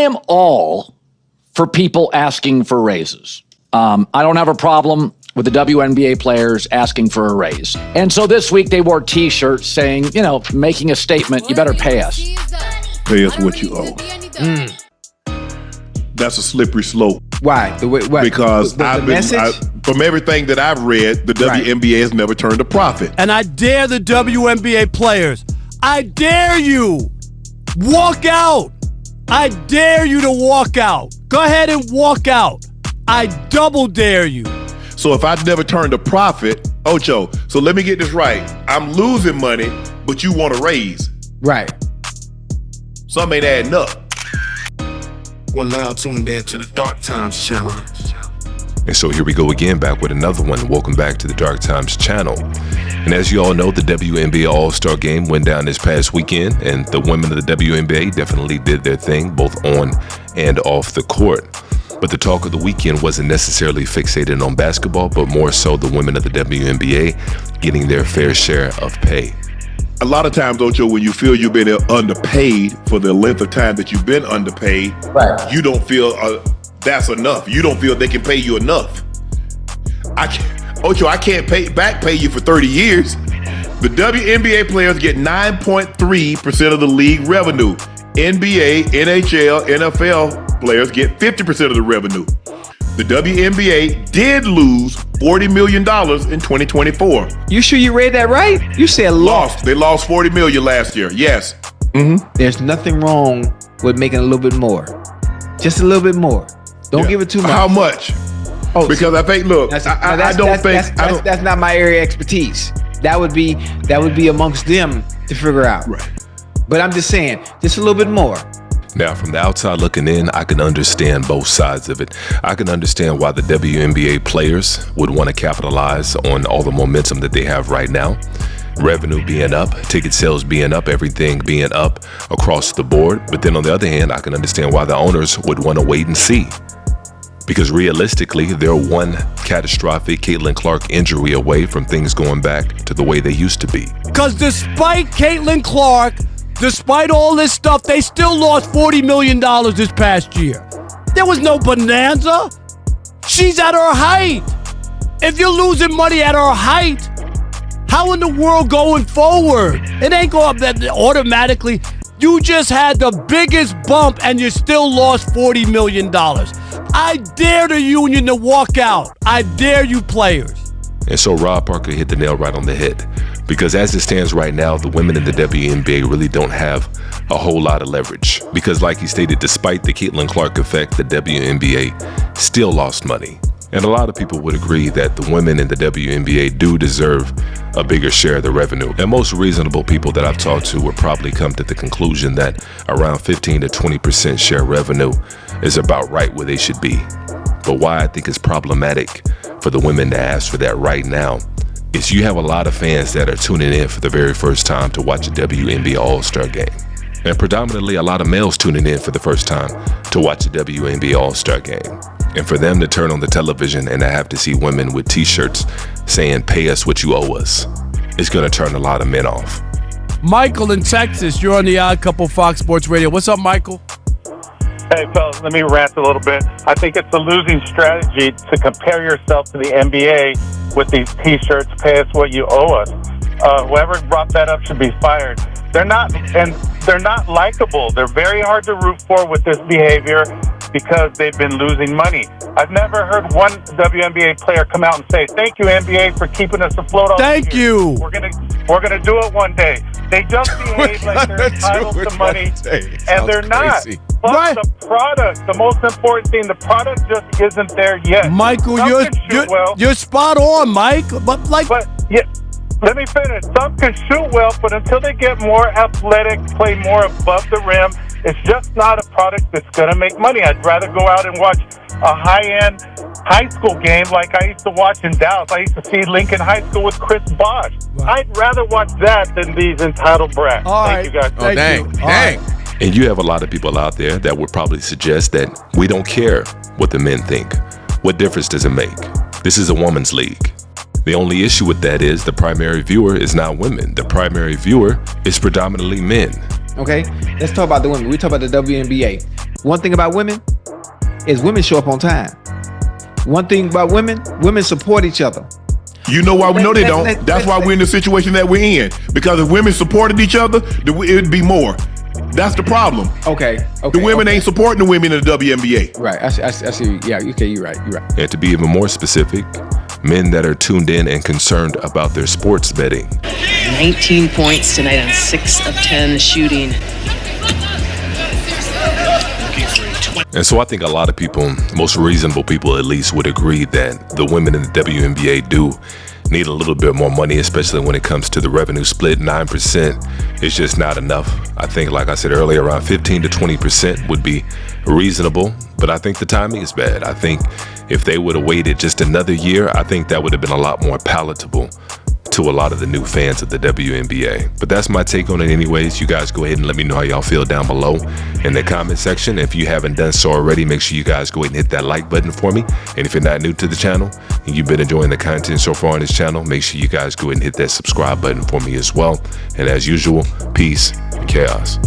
am all for people asking for raises. I don't have a problem with the WNBA players asking for a raise. And so this week they wore T-shirts saying, making a statement, you better pay us. Pay us what you owe. That's a slippery slope. Why? Because from everything that I've read, the WNBA has never turned a profit. And I dare the WNBA players. I dare you. Walk out. I dare you to walk out. Go ahead and walk out. I double dare you. So if I've never turned a profit, Ocho, so let me get this right. I'm losing money, but you want a raise. Right. Something ain't adding up. Well, now tuned in to the Dark Times channel. And so here we go again, back with another one. Welcome back to the Dark Times channel. And as you all know, the WNBA All-Star Game went down this past weekend, and the women of the WNBA definitely did their thing, both on and off the court. But the talk of the weekend wasn't necessarily fixated on basketball, but more so the women of the WNBA getting their fair share of pay. A lot of times, Ocho, when you feel you've been underpaid for the length of time that you've been underpaid, you don't feel that's enough. You don't feel they can pay you enough. I can't pay you for 30 years. The WNBA players get 9.3% of the league revenue. NBA, NHL, NFL players get 50% of the revenue. The WNBA did lose $40 million in 2024. You sure you read that right? You said lost. They lost $40 million last year. Yes. There's nothing wrong with making a little bit more. Just a little bit more. Don't give it too much. How much? Oh, because I think, look, that's not my area of expertise. That would be amongst them to figure out. Right. But I'm just saying, just a little bit more. Now, from the outside looking in, I can understand both sides of it. I can understand why the WNBA players would want to capitalize on all the momentum that they have right now. Revenue being up, ticket sales being up, everything being up across the board. But then on the other hand, I can understand why the owners would want to wait and see. Because realistically, they're one catastrophic Caitlin Clark injury away from things going back to the way they used to be. Because despite Caitlin Clark, despite all this stuff, they still lost $40 million this past year. There was no bonanza. She's at her height. If you're losing money at her height, how in the world going forward? It ain't going up that automatically. You just had the biggest bump and you still lost $40 million. I dare the union to walk out. I dare you players. And so Rob Parker hit the nail right on the head. Because as it stands right now, the women in the WNBA really don't have a whole lot of leverage. Because like he stated, despite the Caitlin Clark effect, the WNBA still lost money. And a lot of people would agree that the women in the WNBA do deserve a bigger share of the revenue. And most reasonable people that I've talked to would probably come to the conclusion that around 15 to 20% share revenue is about right where they should be. But why I think it's problematic for the women to ask for that right now is you have a lot of fans that are tuning in for the very first time to watch a WNBA All-Star game. And predominantly a lot of males tuning in for the first time to watch a WNBA All-Star game. And for them to turn on the television and to have to see women with T-shirts saying, pay us what you owe us, it's going to turn a lot of men off. Michael in Texas, you're on the Odd Couple Fox Sports Radio. What's up, Michael? Hey, fellas, let me rant a little bit. I think it's a losing strategy to compare yourself to the NBA with these T-shirts, pay us what you owe us. Whoever brought that up should be fired. They're not likable. They're very hard to root for with this behavior because they've been losing money. I've never heard one WNBA player come out and say, "Thank you, NBA, for keeping us afloat all Thank you. We're gonna do it one day." They just behave like they're entitled to money, and they're not. Plus, Right. the product, the most important thing, the product just isn't there yet. Michael, Some can shoot well, you're spot on, Mike. But yeah. Let me finish. Some can shoot well, but until they get more athletic, play more above the rim, it's just not a product that's going to make money. I'd rather go out and watch a high-end high school game like I used to watch in Dallas. I used to see Lincoln High School with Chris Bosh. Right. I'd rather watch that than these entitled brats. All Thank you, guys. Thank you. Dang. And you have a lot of people out there that would probably suggest that we don't care what the men think. What difference does it make? This is a woman's league. The only issue with that is the primary viewer is not women. The primary viewer is predominantly men. Okay, let's talk about the women. We talk about the WNBA. One thing about women is women show up on time. One thing about women support each other. You know why we know they don't? That's why we're in the situation that we're in. Because if women supported each other, it would be more. That's the problem. Okay. The women ain't supporting the women in the WNBA. Right. I see. Yeah. Okay. You're right. And to be even more specific, men that are tuned in and concerned about their sports betting. 19 points tonight on 6 of 10 shooting. And so I think a lot of people, most reasonable people at least, would agree that the women in the WNBA do need a little bit more money, especially when it comes to the revenue split. 9% is just not enough. I think, like I said earlier, around 15 to 20% would be reasonable, but I think the timing is bad. I think if they would have waited just another year, I think that would have been a lot more palatable to a lot of the new fans of the WNBA. But that's my take on it anyways. You guys go ahead and let me know how y'all feel down below in the comment section. If you haven't done so already, make sure you guys go ahead and hit that like button for me. And if you're not new to the channel and you've been enjoying the content so far on this channel, make sure you guys go ahead and hit that subscribe button for me as well. And as usual, peace and chaos.